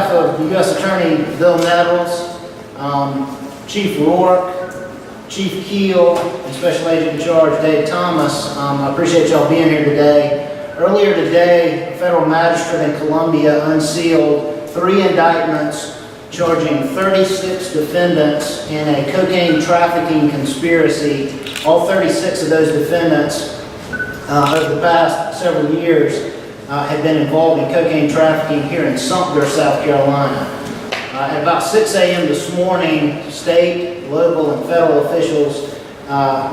behalf of the U.S. Attorney Bill Nettles, Chief Roark, Chief Keel, and Special Agent in Charge Dave Thomas, I appreciate y'all being here today. Earlier today, a federal magistrate in Columbia unsealed 3 indictments charging 36 defendants in a cocaine trafficking conspiracy. All 36 of those defendants over the past several years had been involved in cocaine trafficking here in Sumter, South Carolina. At about 6 a.m. this morning, state, local, and federal officials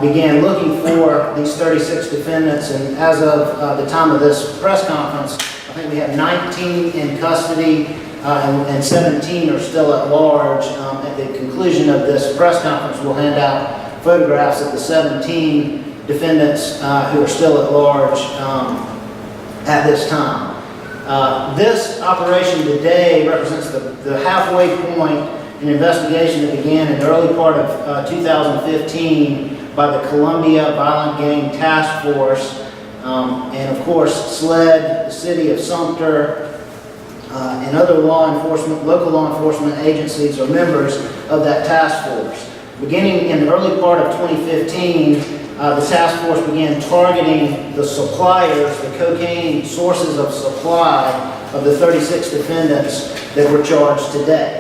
began looking for these 36 defendants, and as of the time of this press conference, I think we have 19 in custody and 17 are still at large. At the conclusion of this press conference, we'll hand out photographs of the 17 defendants who are still at large at this time. This operation today represents the halfway point in an investigation that began in the early part of 2015 by the Columbia Violent Gang Task Force, and of course SLED, the City of Sumter, and other law enforcement, local law enforcement agencies are members of that task force. Beginning in the early part of 2015, the task force began targeting the suppliers, the cocaine sources of supply of the 36 defendants that were charged today.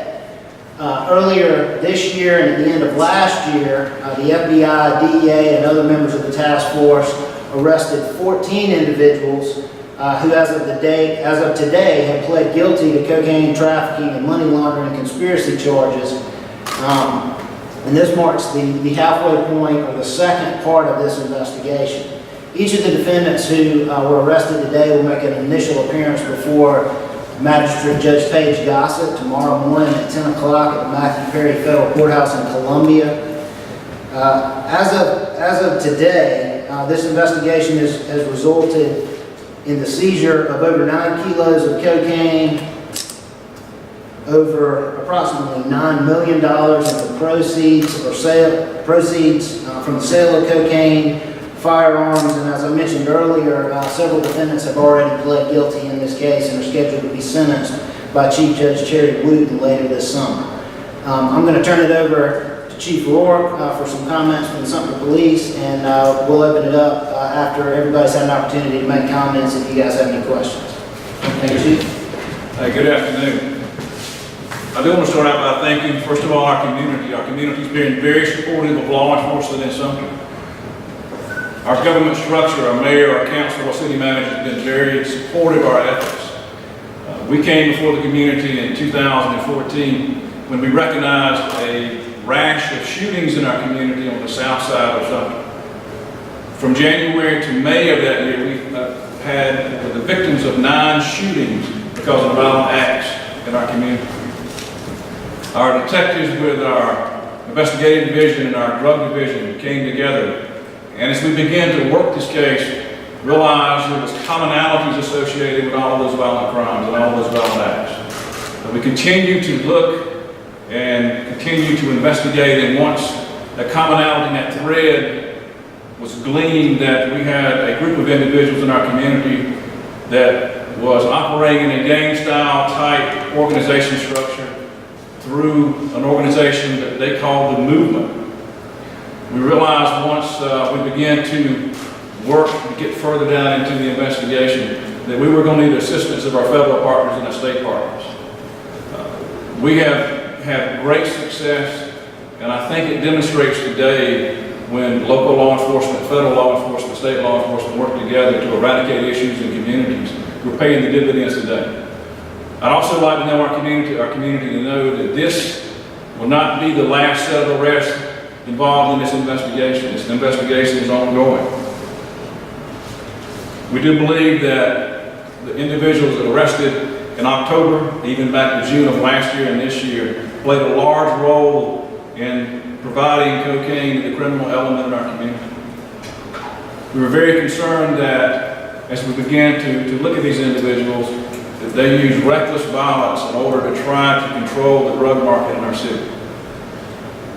Earlier this year and at the end of last year, the FBI, DEA, and other members of the task force arrested 14 individuals who, as of today, have pled guilty to cocaine trafficking and money laundering conspiracy charges. And this marks the halfway point, or the second part of this investigation. Each of the defendants who were arrested today will make an initial appearance before Magistrate Judge Paige Gossett tomorrow morning at 10 o'clock at the Matthew Perry Federal Courthouse in Columbia. As of today, this investigation has resulted in the seizure of over 9 kilos of cocaine, over approximately $9 million in the proceeds from the sale of cocaine, firearms, and as I mentioned earlier, several defendants have already pled guilty in this case and are scheduled to be sentenced by Chief Judge Cherry Wooten later this summer. I'm going to turn it over to Chief Roark for some comments from the Sumter Police, and we'll open it up after everybody's had an opportunity to make comments if you guys have any questions. Thank you, Chief. Good afternoon. I do want to start out by thanking, first of all, our community. Our community's been very supportive of law enforcement in Sumter. Our government structure, our mayor, our council, our city manager have been very supportive of our efforts. We came before the community in 2014 when we recognized a rash of shootings in our community on the south side of Sumter. From January to May of that year, we had the victims of 9 shootings because of violent acts in our community. Our detectives with our investigative division and our drug division came together, and as we began to work this case, realized there was commonalities associated with all of those violent crimes and all of those violent acts. And we continued to look and continue to investigate, and once that commonality, that thread was gleaned, that we had a group of individuals in our community that was operating in a gang-style type organization structure through an organization that they called the Movement. We realized once we began to work to get further down into the investigation that we were going to need assistance of our federal partners and our state partners. We have had great success, and I think it demonstrates today when local law enforcement, federal law enforcement, state law enforcement work together to eradicate issues in communities. We're paying the dividends today. I'd also like to know our community to know that this will not be the last set of arrests involved in this investigation. This investigation is ongoing. We do believe that the individuals that arrested in October, even back to June of last year and this year, played a large role in providing cocaine to the criminal element in our community. We were very concerned that as we began to look at these individuals, that they used reckless violence in order to try to control the drug market in our city.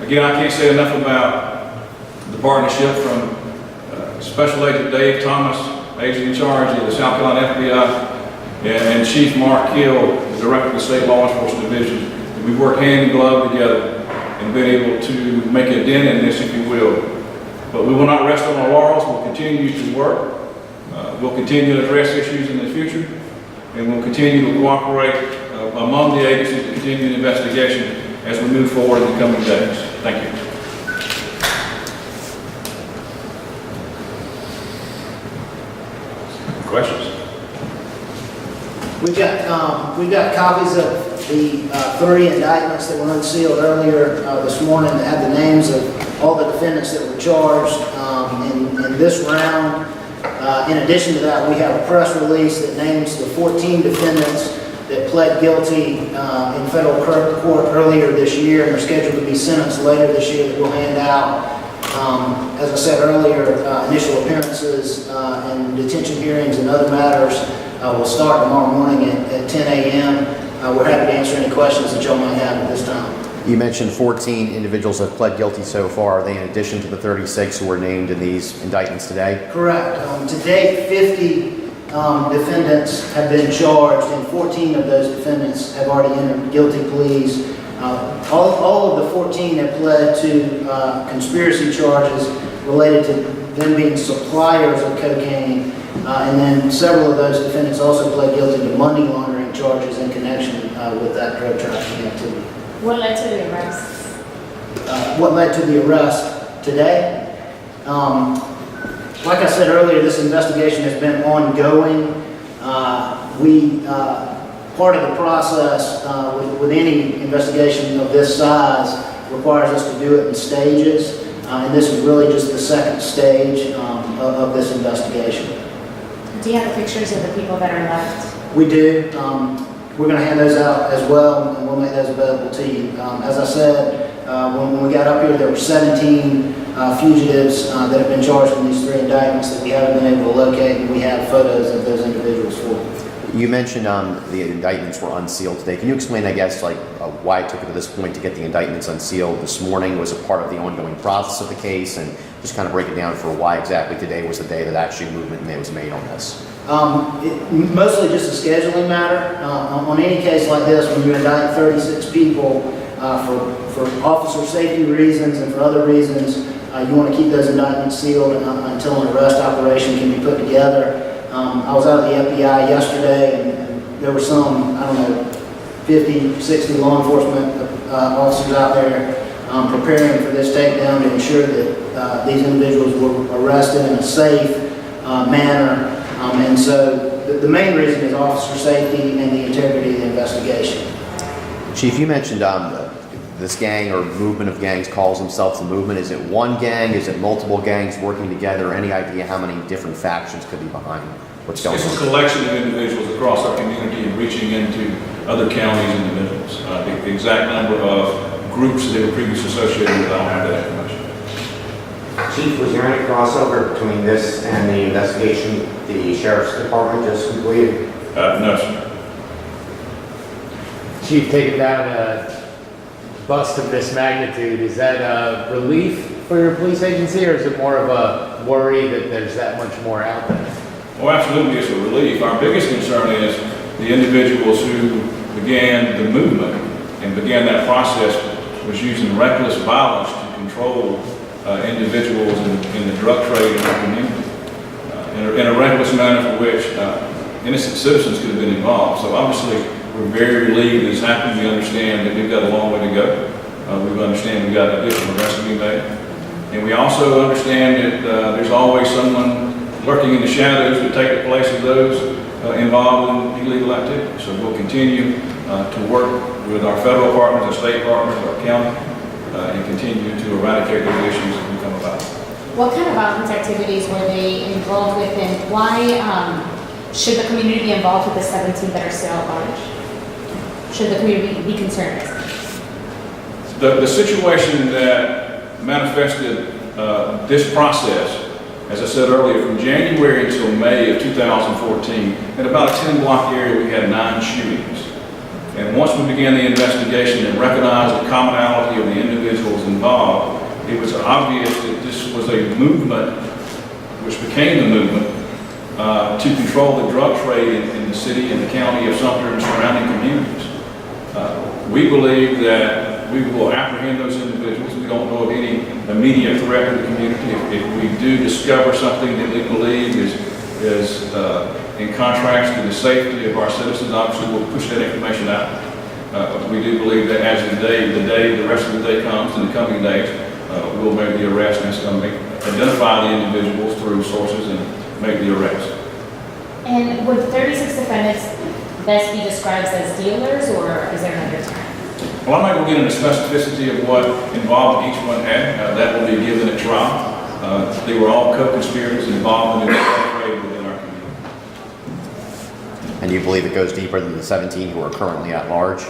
Again, I can't say enough about the partnership from Special Agent Dave Thomas, agent in charge of the South Carolina FBI, and Chief Mark Keel, the director of the state law enforcement division, that we work hand in glove together and been able to make a dent in this, if you will. But we will not rest on our laurels. We'll continue to work. We'll continue to address issues in the future, and we'll continue to cooperate among the agencies to continue the investigation as we move forward in the coming days. Thank you. Questions? We've got copies of the 3 indictments that were unsealed earlier this morning that have the names of all the defendants that were charged in this round. In addition to that, we have a press release that names the 14 defendants that pled guilty in federal court earlier this year and are scheduled to be sentenced later this year that we'll hand out. As I said earlier, initial appearances and detention hearings and other matters will start tomorrow morning at 10 a.m. We're happy to answer any questions that y'all might have at this time. You mentioned 14 individuals have pled guilty so far. Are they in addition to the 36 who were named in these indictments today? Correct. To date, 50 defendants have been charged, and 14 of those defendants have already entered guilty pleas. All of the 14 have pled to conspiracy charges related to them being suppliers of cocaine, and then several of those defendants also pled guilty to money laundering charges in connection with that drug trafficking activity. What led to the arrest? What led to the arrest today? Like I said earlier, this investigation has been ongoing. Part of the process with any investigation of this size requires us to do it in stages, and this is really just the second stage of this investigation. Do you have the pictures of the people that are left? We do. We're going to hand those out as well, and we'll make those available to you. As I said, when we got up here, there were 17 fugitives that have been charged in these 3 indictments that we haven't been able to locate, and we have photos of those individuals for them. You mentioned the indictments were unsealed today. Can you explain, I guess, why it took it to this point to get the indictments unsealed this morning? Was it part of the ongoing process of the case? And just kind of break it down for why exactly today was the day that actually movement was made on this. Mostly just a scheduling matter. On any case like this, when you indict 36 people for officer safety reasons and for other reasons, you want to keep those indictments sealed until an arrest operation can be put together. I was out of the FBI yesterday, and there were some, 50, 60 law enforcement officers out there preparing for this takedown to ensure that these individuals were arrested in a safe manner. And so the main reason is officer safety and the integrity of the investigation. Chief, you mentioned this gang or movement of gangs calls themselves the movement. Is it one gang? Is it multiple gangs working together? Any idea how many different factions could be behind what's going on? It's a collection of individuals across our community and reaching into other counties and divisions. The exact number of groups that they were previously associated with, I don't have that information. Chief, was there any crossover between this and the investigation the Sheriff's Department just completed? No, sir. Chief, taking down a bust of this magnitude, is that a relief for your police agency, or is it more of a worry that there's that much more out there? Well, absolutely, it's a relief. Our biggest concern is the individuals who began the movement and began that process was using reckless violence to control individuals in the drug trade in our community in a reckless manner for which innocent citizens could have been involved. So obviously, we're very relieved this happened. We understand that we've got a long way to go. We understand we've got additional arrests to be made. And we also understand that there's always someone lurking in the shadows to take the place of those involved in illegal activity. So we'll continue to work with our federal partners, our state partners, our county, and continue to eradicate those issues as we come about. What kind of violence activities were they involved with, and why should the community be involved with the 17 that are still at large? Should the community be concerned? The situation that manifested this process, as I said earlier, from January until May of 2014, in about a 10-block area, we had 9 shootings. And once we began the investigation and recognized the commonality of the individuals involved, it was obvious that this was a movement, which became the movement, to control the drug trade in the city and the county of Sumter and surrounding communities. We believe that we will apprehend those individuals. We don't know of any immediate threat to the community. If we do discover something that we believe is in contrast to the safety of our citizens, obviously we'll push that information out. We do believe that as the rest of the day comes, in the coming days, we'll make the arrest and it's going to identify the individuals through sources and make the arrest. And would 36 defendants best be described as dealers, or is there another term? Well, I'm not going to get into specificity of what involvement each one had. That will be given at trial. They were all co-conspirators involved in the drug trade within our community. And you believe it goes deeper than the 17 who are currently at large?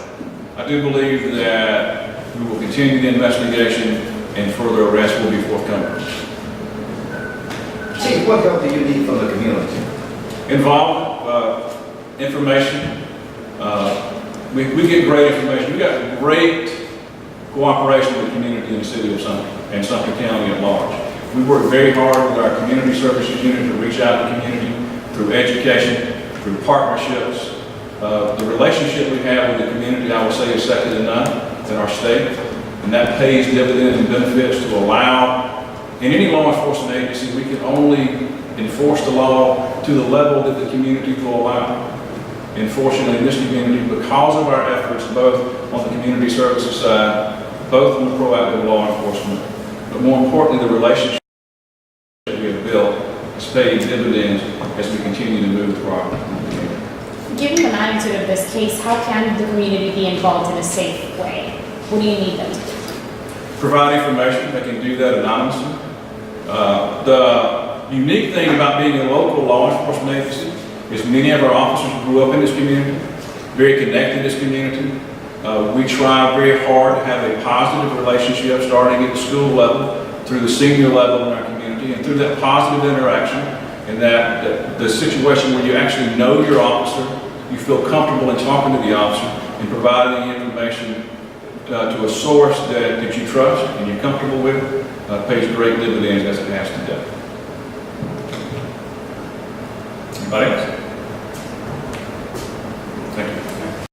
I do believe that we will continue the investigation and further arrests will be forthcoming. Chief, what help do you need from the community? Involvement, information. We get great information. We got great cooperation with the community in the city of Sumter and Sumter County at large. We work very hard with our community services unit to reach out to the community through education, through partnerships. The relationship we have with the community, I would say, is second to none in our state, and that pays dividends and benefits to allow, in any law enforcement agency, we can only enforce the law to the level that the community will allow. Unfortunately, in this community, because of our efforts, both on the community services side, both on the proactive law enforcement, but more importantly, the relationship that we have built is paying dividends as we continue to move through our community. Given the magnitude of this case, how can the community be involved in a safe way? What do you need them to do? Provide information. They can do that anonymously. The unique thing about being a local law enforcement agency is many of our officers grew up in this community, very connected to this community. We try very hard to have a positive relationship starting at the school level through the senior level in our community, and through that positive interaction and that the situation where you actually know your officer, you feel comfortable in talking to the officer and providing the information to a source that you trust and you're comfortable with, pays great dividends as it has today. Anybody else?